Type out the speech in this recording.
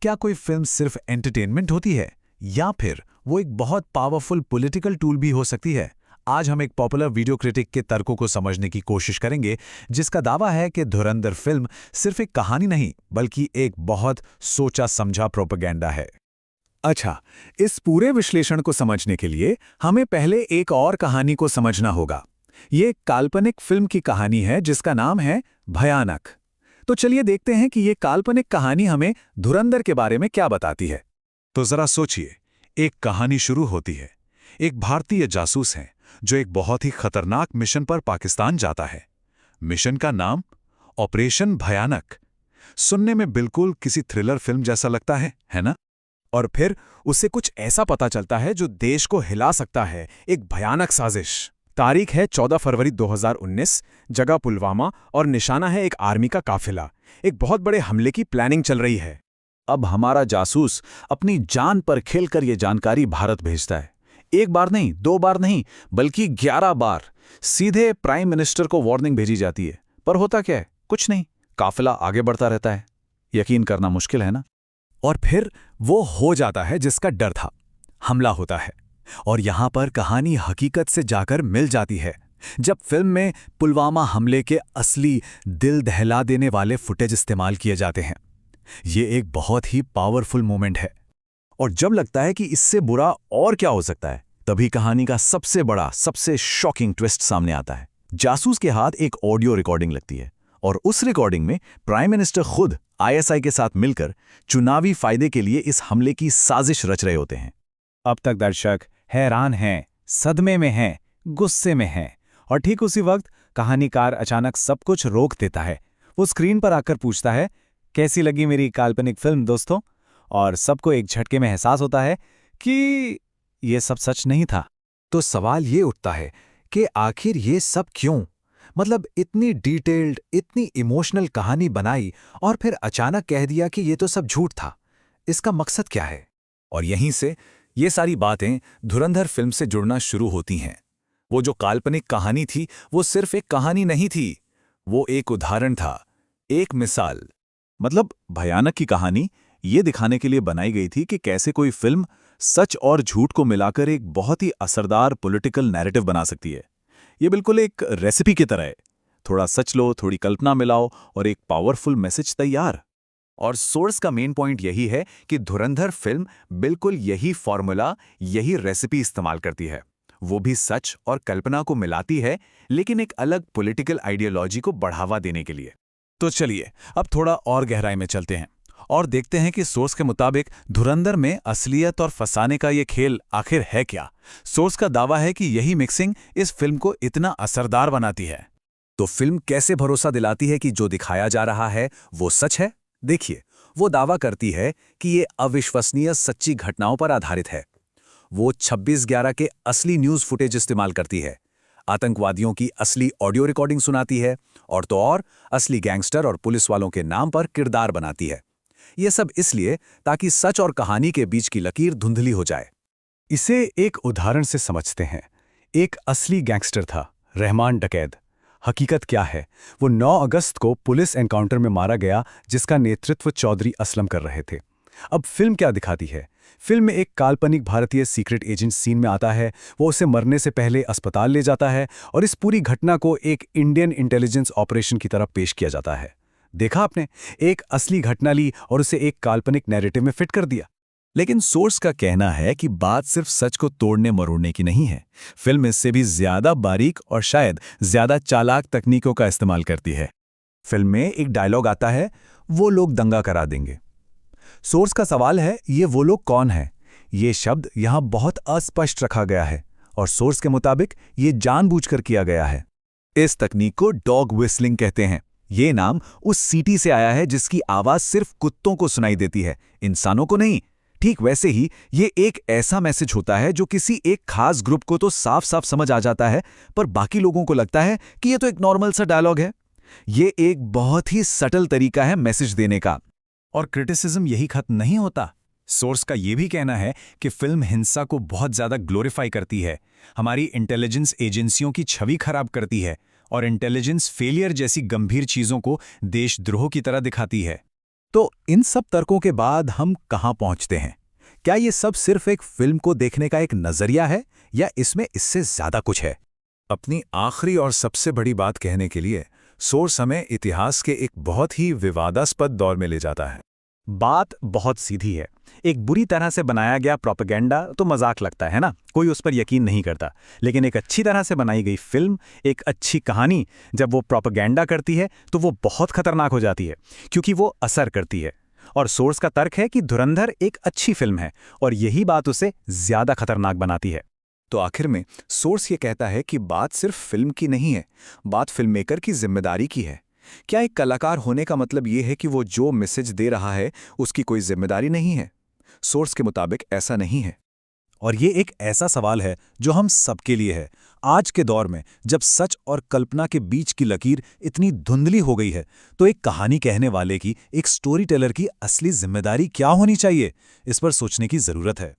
क्या कोई फिल्म सिर्फ एंटरटेनमेंट होती है या फिर वो एक बहुत पावरफुल पॉलिटिकल टूल भी हो सकती है? आज हम एक पॉपुलर वीडियो क्रिटिक के तर्कों को समझने की कोशिश करेंगे, जिसका दावा है कि धुरंधर फिल्म सिर्फ एक कहानी नहीं बल्कि एक बहुत सोचा समझा प्रोपेगेंडा है। अच्छा, इस पूरे विश्लेषण को समझने के लिए हमें पहले एक और कहानी को समझना होगा। ये एक काल्पनिक फिल्म की कहानी है जिसका नाम है भयानक। तो चलिए देखते हैं कि ये काल्पनिक कहानी हमें धुरंधर के बारे में क्या बताती है। तो जरा सोचिए, एक कहानी शुरू होती है। एक भारतीय जासूस है जो एक बहुत ही खतरनाक मिशन पर पाकिस्तान जाता है। मिशन का नाम ऑपरेशन भयानक। सुनने में बिल्कुल किसी थ्रिलर फिल्म जैसा लगता है ना? और फिर उसे कुछ ऐसा पता चलता है जो देश को हिला सकता है, एक भयानक साजिश। तारीख है 14 फरवरी 2019, जगह पुलवामा और निशाना है एक आर्मी का काफिला। एक बहुत बड़े हमले की प्लानिंग चल रही है। अब हमारा जासूस अपनी जान पर खेलकर ये जानकारी भारत भेजता है। एक बार नहीं, दो बार नहीं, बल्कि 11 बार सीधे प्राइम मिनिस्टर को वार्निंग भेजी जाती है। पर होता क्या है? कुछ नहीं, काफिला आगे बढ़ता रहता है। यकीन करना मुश्किल है ना? और फिर वो हो जाता है जिसका डर था। हमला होता है और यहां पर कहानी हकीकत से जाकर मिल जाती है। जब फिल्म में पुलवामा हमले के असली दिल दहला देने वाले फुटेज इस्तेमाल किए जाते हैं। ये एक बहुत ही पावरफुल मोमेंट है। और जब लगता है कि इससे बुरा और क्या हो सकता है, तभी कहानी का सबसे बड़ा, सबसे शॉकिंग ट्विस्ट सामने आता है। जासूस के हाथ एक ऑडियो रिकॉर्डिंग लगती है और उस रिकॉर्डिंग में प्राइम मिनिस्टर खुद आईएसआई के साथ मिलकर चुनावी फायदे के लिए इस हमले की साजिश रच रहे होते हैं। अब तक दर्शक हैरान हैं, सदमे में हैं, गुस्से में हैं, और ठीक उसी वक्त कहानीकार अचानक सब कुछ रोक देता है। वो स्क्रीन पर आकर पूछता है, कैसी लगी मेरी काल्पनिक फिल्म दोस्तों? और सबको एक झटके में एहसास होता है कि ये सब सच नहीं था। तो सवाल ये उठता है कि आखिर ये सब क्यों? मतलब इतनी डिटेल्ड, इतनी इमोशनल कहानी बनाई और फिर अचानक कह दिया कि ये तो सब झूठ था। इसका मकसद क्या है? और यहीं से ये सारी बातें धुरंधर फिल्म से जुड़ना शुरू होती हैं। वो जो काल्पनिक कहानी थी, वो सिर्फ एक कहानी नहीं थी, वो एक उदाहरण था, एक मिसाल। मतलब भयानक की कहानी ये दिखाने के लिए बनाई गई थी कि कैसे कोई फिल्म सच और झूठ को मिलाकर एक बहुत ही असरदार पॉलिटिकल नैरेटिव बना सकती है। ये बिल्कुल एक रेसिपी की तरह है। थोड़ा सच लो, थोड़ी कल्पना मिलाओ और एक पावरफुल मैसेज तैयार। और सोर्स का मेन पॉइंट यही है कि धुरंधर फिल्म बिल्कुल यही फॉर्मूला, यही रेसिपी इस्तेमाल करती है। वो भी सच और कल्पना को मिलाती है, लेकिन एक अलग पॉलिटिकल आइडियोलॉजी को बढ़ावा देने के लिए। तो चलिए अब थोड़ा और गहराई में चलते हैं और देखते हैं कि सोर्स के मुताबिक धुरंधर में असलियत और फंसाने का ये खेल आखिर है क्या। सोर्स का दावा है कि यही मिक्सिंग इस फिल्म को इतना असरदार बनाती है। तो फिल्म कैसे भरोसा दिलाती है कि जो दिखाया जा रहा है वो सच है? देखिए, वो दावा करती है कि ये अविश्वसनीय सच्ची घटनाओं पर आधारित है। वो 26/11 के असली न्यूज़ फुटेज इस्तेमाल करती है, आतंकवादियों की असली ऑडियो रिकॉर्डिंग सुनाती है, और तो और असली गैंगस्टर और पुलिस वालों के नाम पर किरदार बनाती है। ये सब इसलिए ताकि सच और कहानी के बीच की लकीर धुंधली हो जाए। इसे एक उदाहरण से समझते हैं। एक असली गैंगस्टर था, रहमान डकैत। हकीकत क्या है? वो 9 अगस्त को पुलिस एनकाउंटर में मारा गया, जिसका नेतृत्व चौधरी असलम कर रहे थे। अब फिल्म क्या दिखाती है? फिल्म में एक काल्पनिक भारतीय सीक्रेट एजेंट सीन में आता है। वो उसे मरने से पहले अस्पताल ले जाता है और इस पूरी घटना को एक इंडियन इंटेलिजेंस ऑपरेशन की तरह पेश किया जाता है। देखा आपने? एक असली घटना ली और उसे एक काल्पनिक नैरेटिव में फिट कर दिया। लेकिन सोर्स का कहना है कि बात सिर्फ सच को तोड़ने मरोड़ने की नहीं है। फिल्म इससे भी ज्यादा बारीक और शायद ज्यादा चालाक तकनीकों का इस्तेमाल करती है। फिल्म में एक डायलॉग आता है, वो लोग दंगा करा देंगे। सोर्स का सवाल है, ये वो लोग कौन है? ये शब्द यहां बहुत अस्पष्ट रखा गया है और सोर्स के मुताबिक ये जानबूझकर किया गया है। इस तकनीक को डॉग व्हिस्टलिंग कहते हैं। ये नाम उस सीटी से आया है जिसकी आवाज सिर्फ कुत्तों को सुनाई देती है, इंसानों को नहीं। ठीक वैसे ही ये एक ऐसा मैसेज होता है जो किसी एक खास ग्रुप को तो साफ साफ समझ आ जाता है, पर बाकी लोगों को लगता है कि ये तो एक नॉर्मल सा डायलॉग है। ये एक बहुत ही सटल तरीका है मैसेज देने का। और क्रिटिसिज्म यही खत्म नहीं होता। सोर्स का ये भी कहना है कि फिल्म हिंसा को बहुत ज्यादा ग्लोरीफाई करती है, हमारी इंटेलिजेंस एजेंसियों की छवि खराब करती है और इंटेलिजेंस फेलियर जैसी गंभीर चीजों को देशद्रोह की तरह दिखाती है। तो इन सब तर्कों के बाद हम कहाँ पहुंचते हैं? क्या ये सब सिर्फ एक फिल्म को देखने का एक नजरिया है या इसमें इससे ज्यादा कुछ है? अपनी आखिरी और सबसे बड़ी बात कहने के लिए सोर्स हमें इतिहास के एक बहुत ही विवादास्पद दौर में ले जाता है। बात बहुत सीधी है। एक बुरी तरह से बनाया गया प्रोपेगेंडा तो मजाक लगता है ना, कोई उस पर यकीन नहीं करता। लेकिन एक अच्छी तरह से बनाई गई फिल्म, एक अच्छी कहानी जब वो प्रोपेगेंडा करती है तो वो बहुत खतरनाक हो जाती है, क्योंकि वो असर करती है। और सोर्स का तर्क है कि धुरंधर एक अच्छी फिल्म है और यही बात उसे ज्यादा खतरनाक बनाती है। तो आखिर में सोर्स ये कहता है कि बात सिर्फ फिल्म की नहीं है, बात फिल्ममेकर की जिम्मेदारी की है। क्या एक कलाकार होने का मतलब ये है कि वो जो मैसेज दे रहा है उसकी कोई जिम्मेदारी नहीं है? सोर्स के मुताबिक ऐसा नहीं है। और ये एक ऐसा सवाल है जो हम सबके लिए है। आज के दौर में जब सच और कल्पना के बीच की लकीर इतनी धुंधली हो गई है, तो एक कहानी कहने वाले की, एक स्टोरी टेलर की असली जिम्मेदारी क्या होनी चाहिए, इस पर सोचने की जरूरत है।